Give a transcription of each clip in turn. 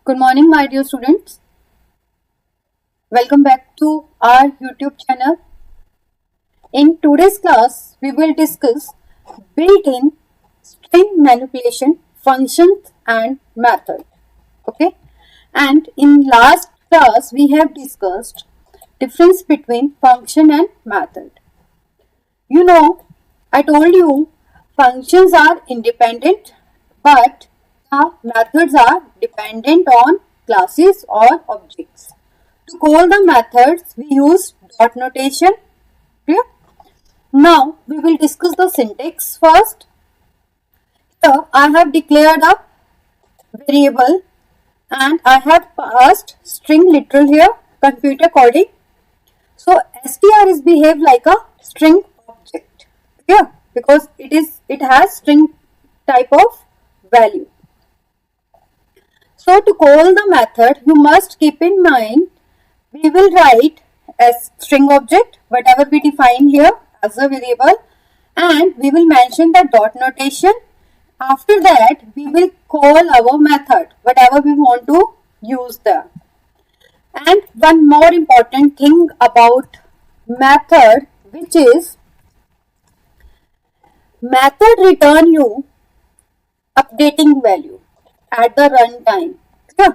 Good morning, my dear students. Welcome back to our YouTube channel. In today's class, we will discuss built-in string manipulation functions and method. Okay, and in last class, we have discussed difference between function and method. You know, I told you functions are independent, but methods are dependent on classes or objects. To call the methods, we use dot notation. Clear? Now, we will discuss the syntax first. Here, I have declared a variable and I have passed string literal here, computer coding. So, str is behave like a string object. Clear? Because it has string type of value. So, to call the method, you must keep in mind we will write a string object, whatever we define here as a variable, and we will mention the dot notation. After that, we will call our method, whatever we want to use there. And one more important thing about method, which is method return you updating value at the runtime. Yeah.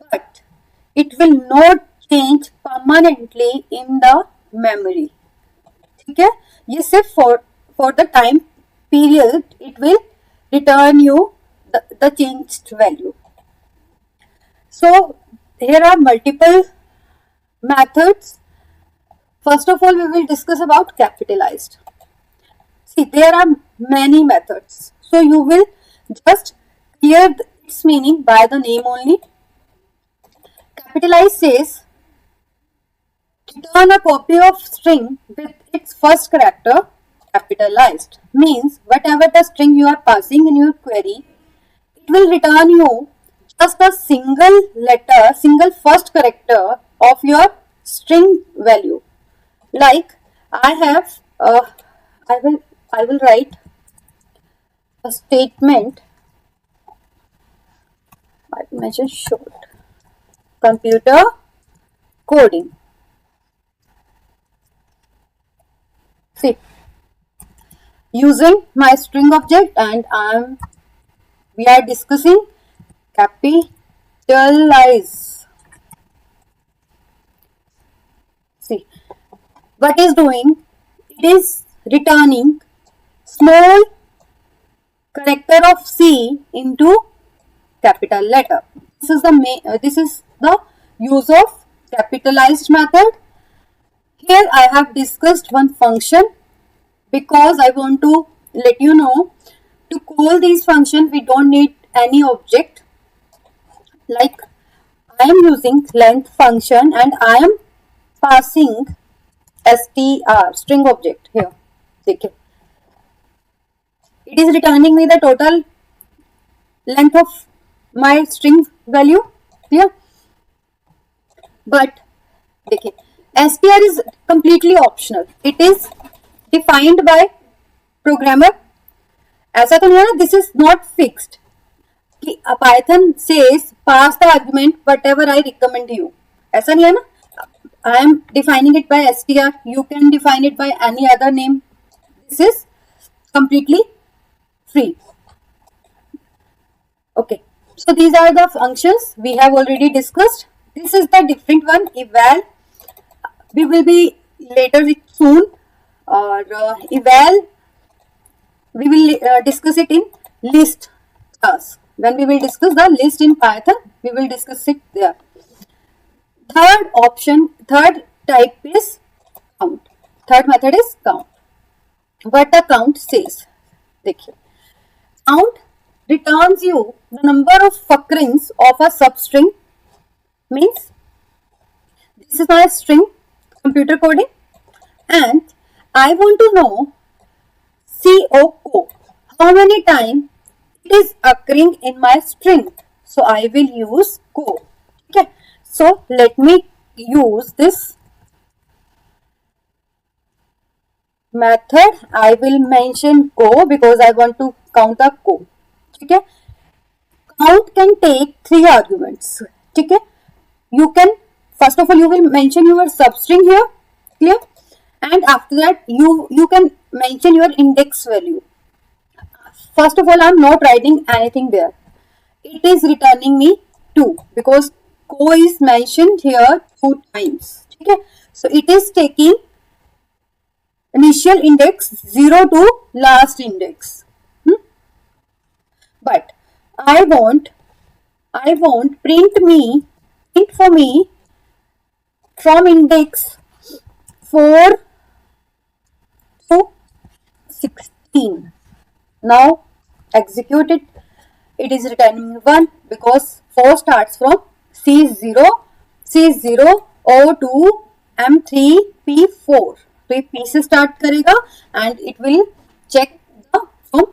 But it will not change permanently in the memory. ठीक है, ये सिर्फ for the time period it will return you the changed value. So here are multiple methods. First of all, we will discuss about capitalized. See, there are many methods, so you will just clear its meaning by the name only. Capitalized says return a copy of string with its first character capitalized. Means whatever the string you are passing in your query, it will return you just a single letter, single first character of your string value. Like I have, I will write a statement. I will mention short computer coding. See, using my string object, and we are discussing capitalize. See, what is doing? It is returning small character of C into capital letter. This is the use of capitalized method. Here I have discussed one function because I want to let you know to call these functions we don't need any object. Like I am using length function and I am passing str string object here. देखिए, it is returning me the total length of my string value here. But देखिए, str is completely optional. It is defined by programmer. ऐसा तो नहीं है ना, this is not fixed कि Python says pass the argument whatever I recommend you. ऐसा नहीं है ना. I am defining it by str. You can define it by any other name. This is completely free. Okay. So these are the functions we have already discussed. This is the different one, eval. We will be later soon, or eval we will discuss it in list class. When we will discuss the list in Python, we will discuss it there. Third type is count. Third method is count. What the count says, देखिए, count returns you the number of occurrence of a substring. Means this is my string computer coding and I want to know CO how many times it is occurring in my string. So I will use co. Okay. So let me use this method. I will mention co because I want to count the co. Okay. count can take 3 arguments. ठीक है, you can first of all you will mention your substring here, clear, and after that you can mention your index value. First of all, I'm not writing anything there. It is returning me 2 because co is mentioned here 2 times. ठीक है, so it is taking initial index 0 to last index. But I want print for me from index 4 to 16. Now execute it. It is returning 1 because 4 starts from C0 O2 M3 P4. तो ये P से start करेगा and it will check the from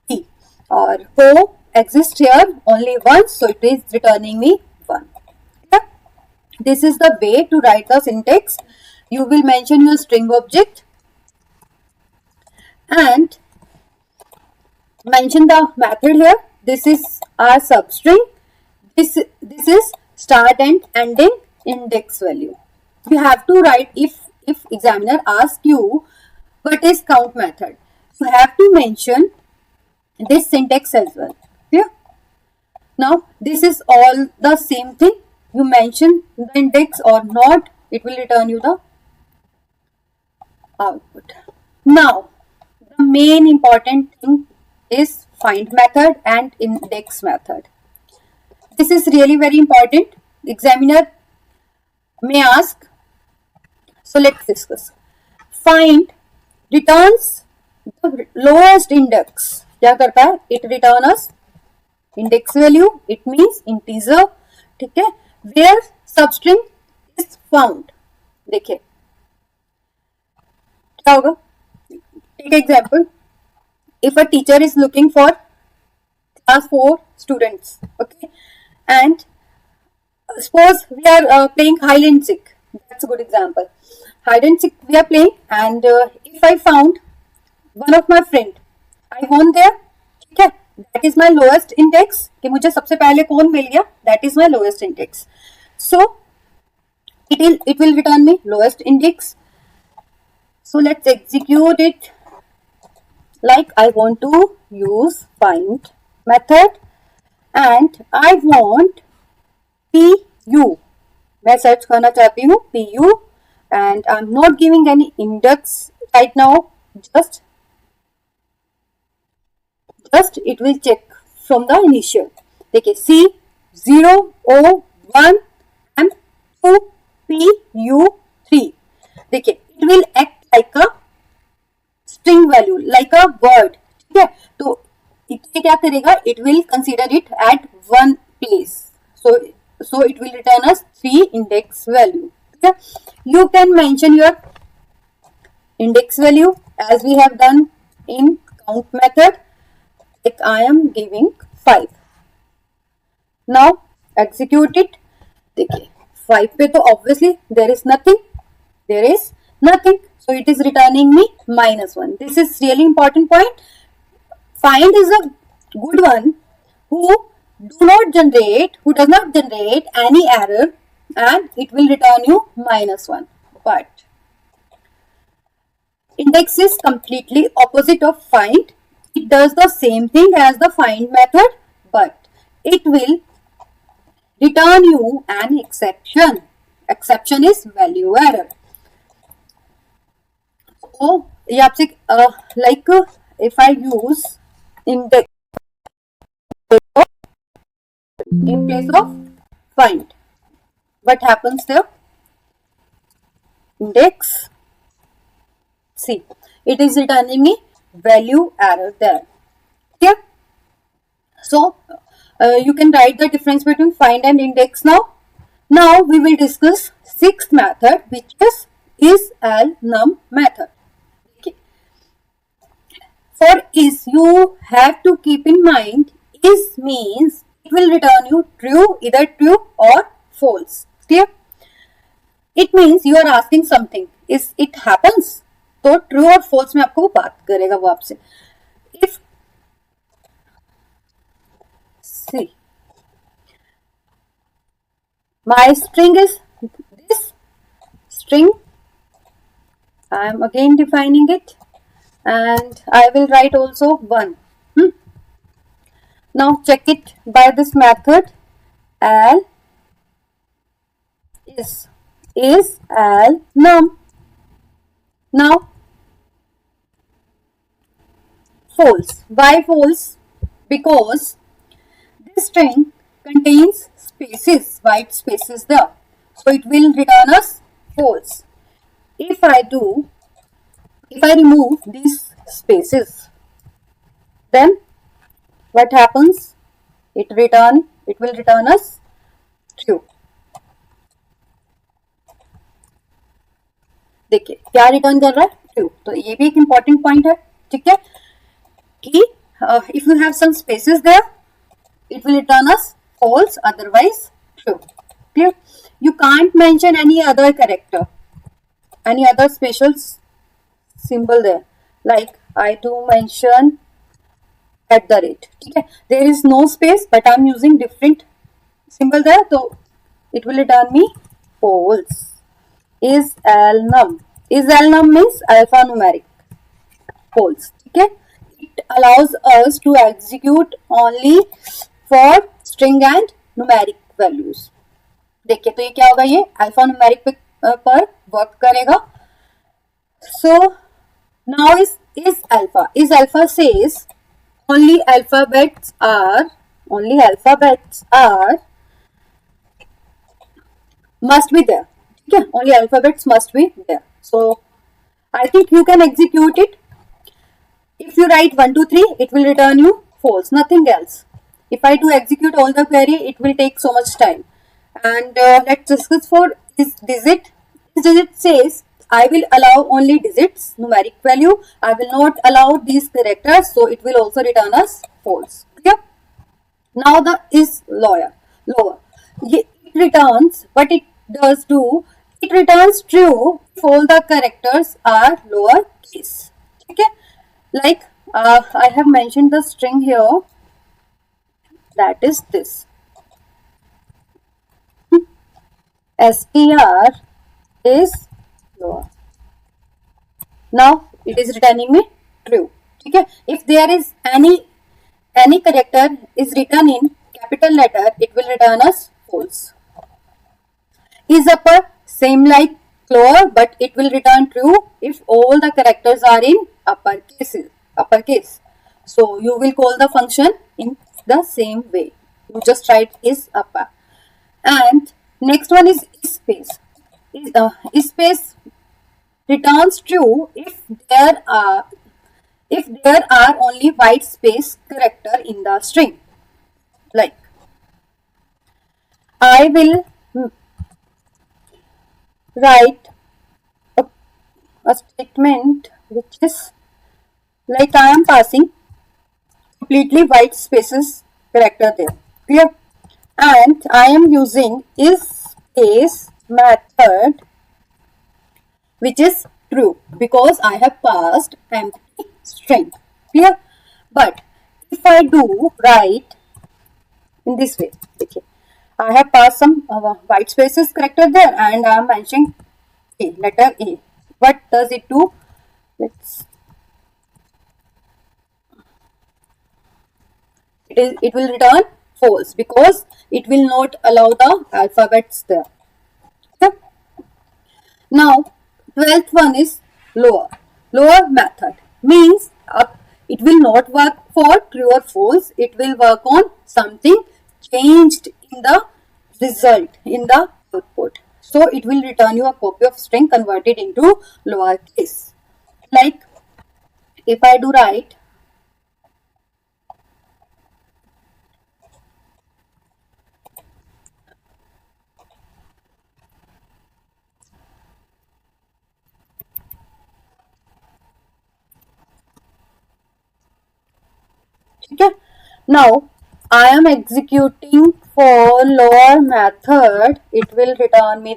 P. और co exists here only once, so it is returning me 1. Okay? This is the way to write the syntax. You will mention your string object and mention the method here. This is our substring. This is start and ending index value. You have to write if examiner asks you what is count method. You have to mention this syntax as well. Clear? Now this is all the same thing. You mention the index or not, it will return you the output. Now the main important thing is find method and index method. This is really very important. Examiner may ask. So let's discuss. Find returns the lowest index. क्या करता है? It returns index value. It means integer. ठीक है? Where substring is found. देखिए क्या होगा? Take example. If a teacher is looking for class 4 students, okay, and suppose we are playing hide and seek. That's a good example. Hide and seek we are playing, and if I found one of my friend, I won there. ठीक है, that is my lowest index. कि मुझे सबसे पहले कौन मिल गया? That is my lowest index. So it will return me lowest index. So let's execute it. Like I want to use find method and I want PU. मैं search करना चाहती हूँ PU and I'm not giving any index right now. Just it will check from the initial. देखिए C0 O1 M2 PU3. देखिए it will act like a string value, like a word. ठीक है, तो ये क्या करेगा? It will consider it at one place. So it will return us 3 index value. Okay, you can mention your index value as we have done in count method. Like I am giving 5. Now execute it. देखिए 5 पे तो obviously there is nothing. So it is returning me -1. This is really important point. Find is a good one who does not generate any error and it will return you -1. But index is completely opposite of find. It does the same thing as the find method, but it will return you an exception. Exception is value error. So ये आपसे like if I use index in place of find, what happens there? Index, see, it is returning me value error there. Okay, so you can write the difference between find and index now. Now we will discuss sixth method, which is al num method. Okay. For is, you have to keep in mind is means it will return you true, either true or false. Clear? It means you are asking something, is it happens? तो true और false में आपको वो बात करेगा वो आपसे. If See, my string is this string. I am again defining it, and I will write also 1. Now check it by this method. Al is al num. Now false. Why false? Because this string contains spaces, white spaces there. So it will return us false. If I remove these spaces, then what happens? It will return us true. देखिए क्या return कर रहा है? True. तो ये भी एक important point है. ठीक है कि if you have some spaces there, it will return us false, otherwise true. Clear? You can't mention any other character, any other special symbol there. Like I do mention @ ठीक है. There is no space, but I'm using different symbol there, so it will return me false. Is alnum. Is alnum means alphanumeric. False. ठीक है. It allows us to execute only for string and numeric values. देखिए तो ये क्या होगा? ये alphanumeric पर work करेगा. So now is alpha. Is alpha says only alphabets are must be there. Okay, only alphabets must be there. So I think you can execute it. If you write 1 2 3, it will return you false, nothing else. If I do execute all the query, it will take so much time. And let's discuss for this digit. This digit says I will allow only digits, numeric value. I will not allow these characters, so it will also return us false. Clear? Now the is lower. It returns what it does do. It returns true if all the characters are lower case. Okay? Like I have mentioned the string here. That is this. str is lower. Now it is returning me true. Okay? If there is any character is written in capital letter, it will return us false. Is upper same like lower, but it will return true if all the characters are in uppercase. So you will call the function in the same way. You just write is upper. And next one is space. Space returns true if there are only white space character in the string. Like I will write a statement which is like I am passing completely white spaces character there. Clear? And I am using is space method which is true because I have passed empty string. Clear? But if I do write in this way, okay, I have passed some white spaces character there and I am mentioning letter A. What does it do? It will return false because it will not allow the alphabets there. Okay? Now 12th one is lower. Lower method means it will not work for true or false. It will work on something changed in the result, in the output. So it will return you a copy of string converted into lowercase. Like if I do write okay. Now I am executing for lower method. It will return me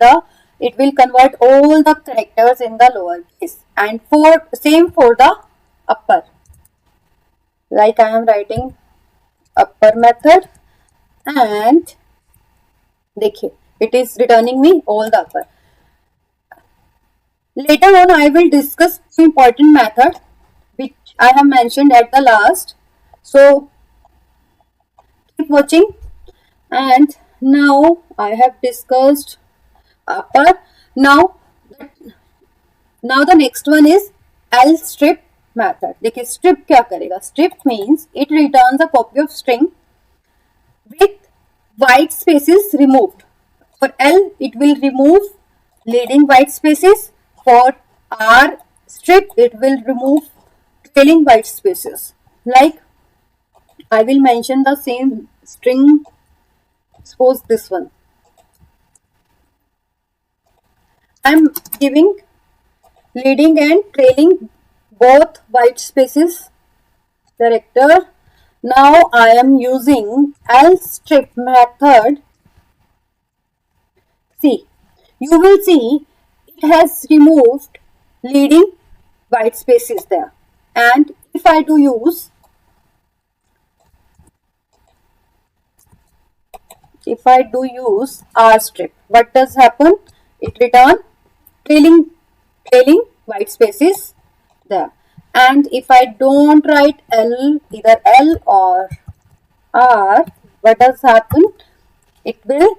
it will convert all the characters in the lower case, and same for the upper. Like I am writing upper method. and देखिए it is returning me all the upper. Later on I will discuss important method which I have mentioned at the last. So keep watching. And now I have discussed upper. Now now the next one is L strip method. देखिए strip क्या करेगा? Strip means it returns a copy of string with white spaces removed. For L it will remove leading white spaces. For R strip it will remove trailing white spaces. Like I will mention the same string. Suppose this one. I am giving leading and trailing both white spaces character. Now I am using L strip method. See, you will see it has removed leading white spaces there. And if I do use R strip, what does happen? It return trailing white spaces there. And if I don't write L, either L or R, what does happen? It will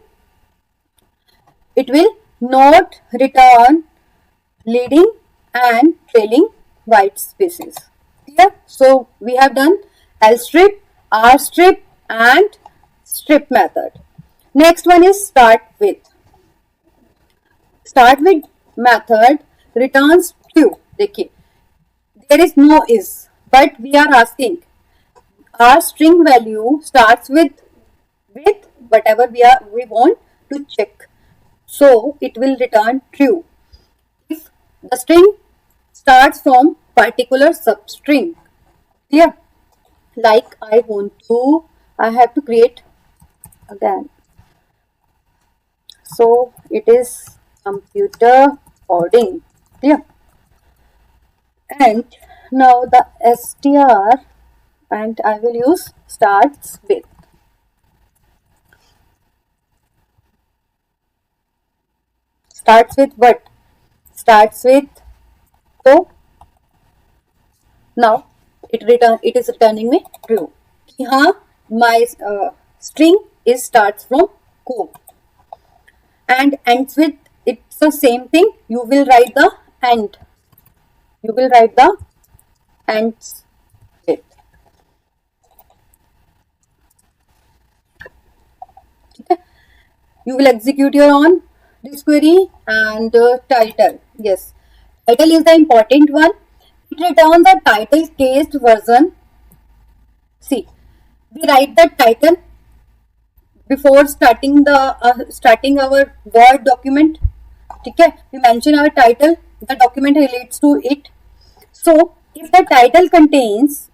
not return leading and trailing white spaces. Clear? So we have done L strip, R strip and strip method. Next one is start with. Start with method returns true. देखिए there is no is, but we are asking our string value starts with whatever we want to check, so it will return true if the string starts from particular substring. Clear? Like I have to create again, so it is computer coding. Clear? And now the str, and I will use starts with. Starts with what? Starts with so. Now it is returning me true. हाँ, my string is starts from co and ends with, it's the same thing. You will write the end. You will write the ends with. Okay. You will execute your own this query and title. Yes, title is the important one. It returns the title cased version. See, we write the title before starting our Word document. ठीक है, we mention our title, the document relates to it. So if the title contains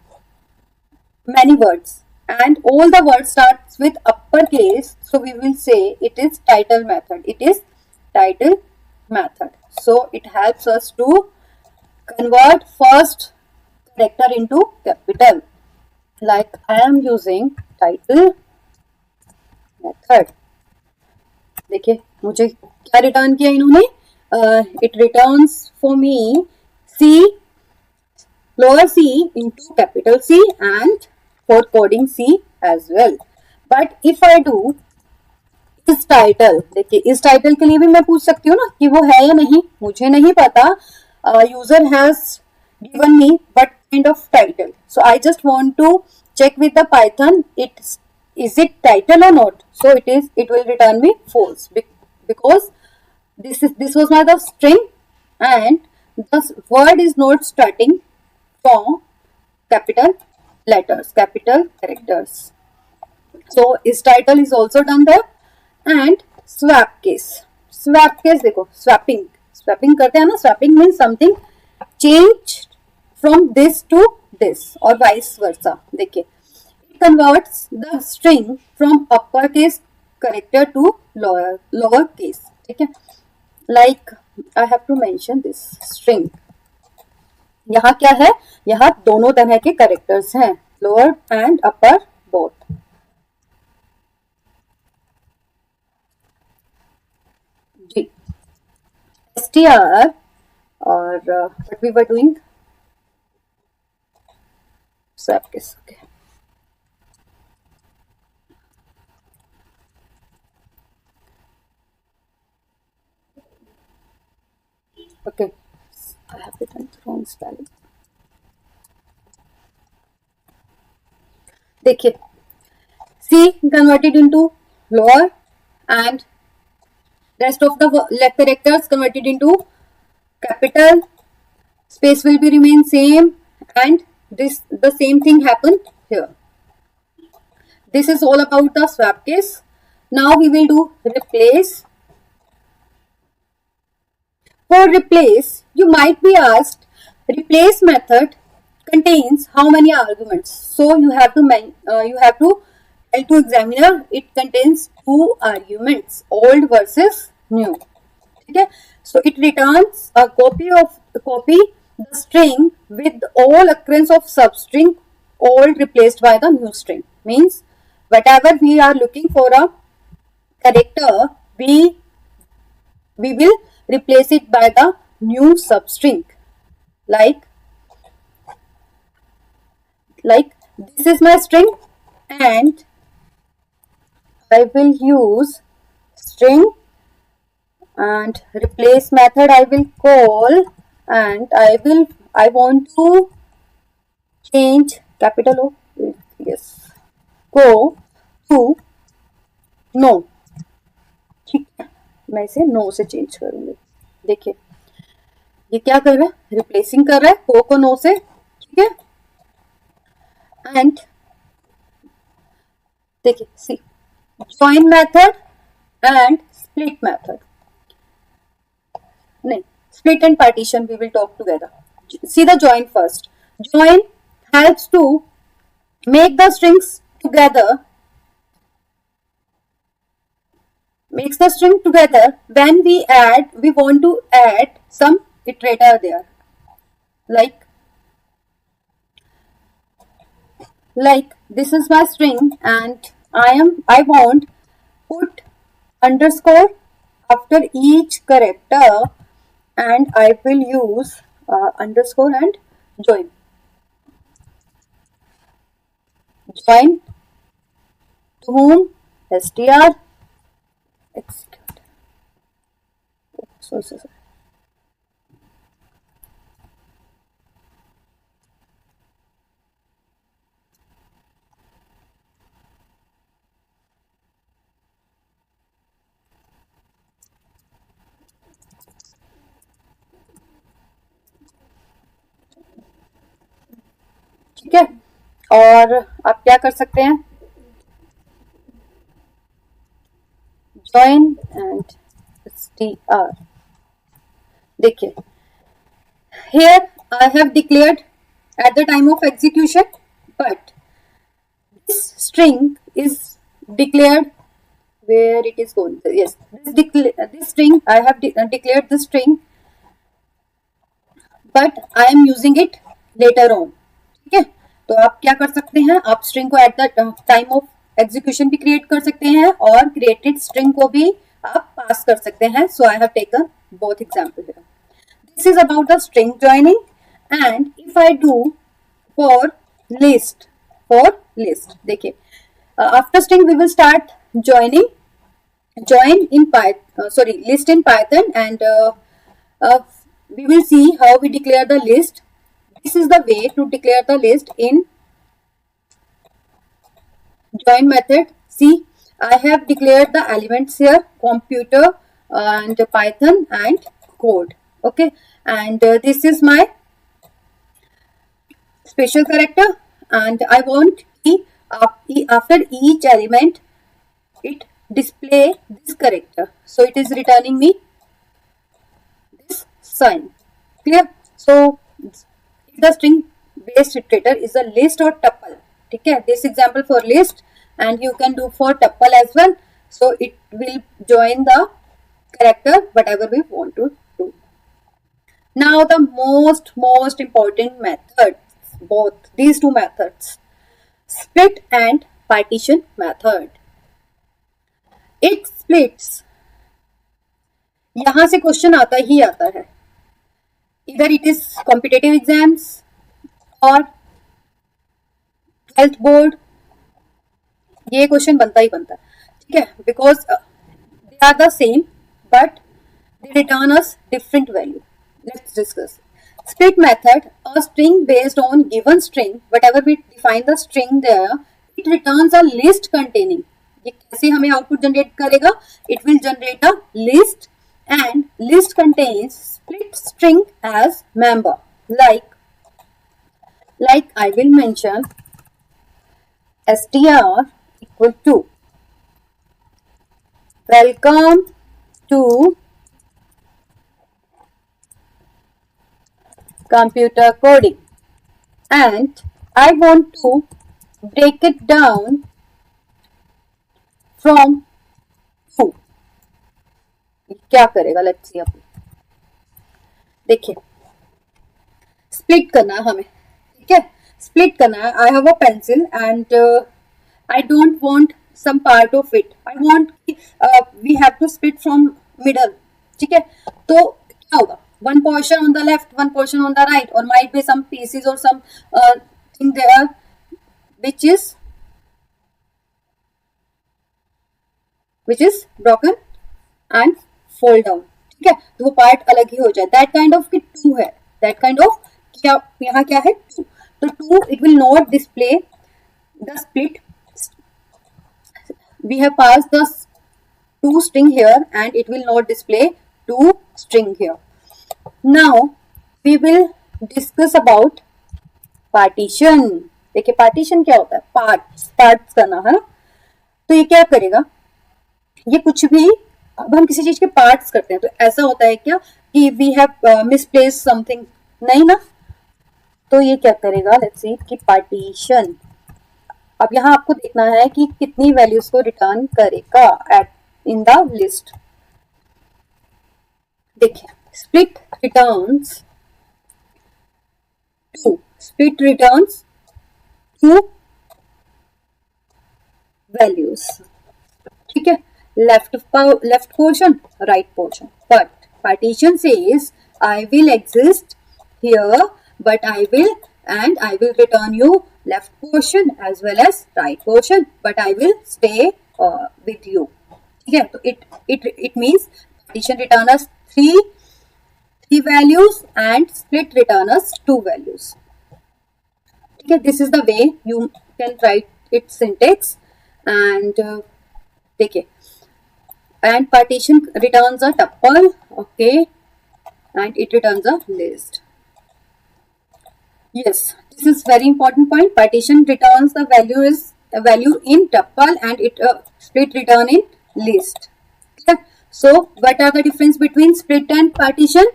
many words and all the words starts with uppercase, so we will say it is title method. It is title method. So it helps us to convert first character into capital. Like I am using title method. देखिए मुझे क्या return किया इन्होंने. It returns for me C, lower C into capital C and for coding C as well. But if I do इस title, देखिए इस title के लिए भी मैं पूछ सकती हूँ ना कि वो है या नहीं. मुझे नहीं पता. User has given me what kind of title, so I just want to check with the Python, is it title or not. So it will return me false because this was not the string and the word is not starting from capital letters, capital characters. So is title is also done there. And swap case देखो swapping करते हैं ना. Swapping means something changed from this to this or vice versa. देखिए it converts the string from uppercase character to lower case. ठीक है, like I have to mention this string. यहाँ क्या है, यहाँ दोनों तरह के कैरेक्टर्स हैं, lower and upper both. G. str or what we were doing, swap case. Okay. Okay, I have written the wrong spelling. देखिए, C converted into lower and rest of the characters converted into capital. Space will be remain same, and this the same thing happened here. This is all about the swap case. Now we will do replace. For replace, you might be asked, replace method contains how many arguments? So you have to tell to examiner it contains two arguments, old versus new. Okay, so it returns a copy the string with all occurrence of substring old replaced by the new string. Means whatever we are looking for a character, we will replace it by the new substring. Like this is my string, and I will use string, and replace method I will call, and I want to change capital O, yes, go to no. ठीक है, मैं इसे no से change करूंगी. देखिए ये क्या कर रहा है, रिप्लेसिंग कर रहा है को नो से. ठीक है, एंड देखिए सी join method and split method. No, split and partition we will talk together. See the join first. Join helps to make the strings together. Makes the string together when we want to add some iterator there. Like this is my string, and I want put underscore after each character, and I will use underscore and join. Join to whom? str execute. So. ठीक है, और आप क्या कर सकते हैं, join and str. देखिए here I have declared at the time of execution, but this string is declared where it is going. Yes, this string I have declared this string, but I am using it later on. ठीक है, तो आप क्या कर सकते हैं, आप string को at the time of execution भी क्रिएट कर सकते हैं, और क्रिएटेड स्ट्रिंग को भी आप पास कर सकते हैं. So I have taken both example here. This is about the string joining. And if I do for list, देखिए after string we will start join in Python, list in Python, and we will see how we declare the list. This is the way to declare the list in join method. See, I have declared the elements here, computer and Python and code. Okay, and this is my special character, and I want after each element it display this character, so it is returning me this sign. Clear? So the string based iterator is a list or tuple. ठीक है, this example for list, and you can do for tuple as well. So it will join the character whatever we want to do. Now the most important method, both these two methods, split and partition method. It splits यहां से question आता ही आता है, इधर it is competitive exams और 12th board, ये question बनता ही बनता है, ठीक है, because they are the same but they return us different value. Let's discuss. Split method, a string based on given string, whatever we define the string there, it returns a list containing. ये कैसे हमें output generate करेगा? It will generate a list and list contains split string as member. Like I will mention str equal to welcome to computer coding, and I want to break it down from 2. क्या करेगा? Let's see. अब देखिए, split करना है हमें, ठीक है, split करना है। I have a pencil and I don't want some part of it, I want we have to split from middle, ठीक है, तो क्या होगा? One portion on the left, one portion on the right, or might be some pieces or some thing there which is broken and fall down, ठीक है, तो वो part अलग ही हो जाए। दैट काइंड ऑफ की 2 है, दैट काइंड ऑफ क्या यहाँ क्या है? 2। तो 2 it will not display the split, we have passed the 2 string here and it will not display 2 string here. Now we will discuss about partition. देखिए partition क्या होता है? पार्ट्स करना है ना। तो ये क्या करेगा? ये कुछ भी, अब हम किसी चीज के पार्ट्स करते हैं तो ऐसा होता है क्या कि वी हैव मिसप्लेस समथिंग? नहीं ना। तो ये क्या करेगा? लेट्स सी कि पार्टीशन, अब यहाँ आपको देखना है कि कितनी वैल्यूज को रिटर्न करेगा एट इन द लिस्ट। देखिए, split returns 2, split returns 2 values, ठीक है, left portion, right portion, but partition says I will exist here but I will return you left portion as well as right portion, but I will stay with you, ठीक है। तो it means partition return us 3 values and split return us 2 values, ठीक है। This is the way you can write its syntax, and देखिए, and partition returns a tuple, okay, and it returns a list. Yes, this is very important point. Partition returns the value in tuple and it split return in list. Okay? So what are the difference between split and partition?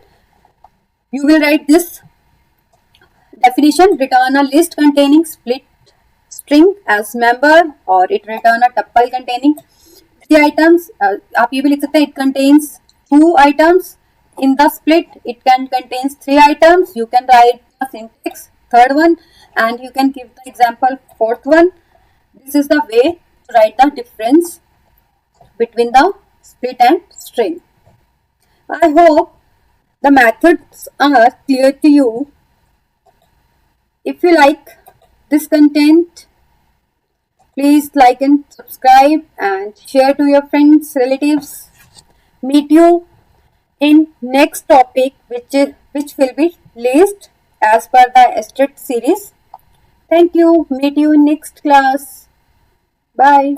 You will write this definition: return a list containing split string as member, or it return a tuple containing 3 items. आप ये भी लिख सकते हैं, it contains 2 items. In the split, it can contains 3 items. You can write the syntax 3rd one, and you can give the example 4th one. This is the way to write the difference between the split and string. I hope the methods are clear to you. If you like this content, please like and subscribe and share to your friends, relatives. Meet you in next topic, which will be list as per the STET series. Thank you. Meet you in next class. Bye.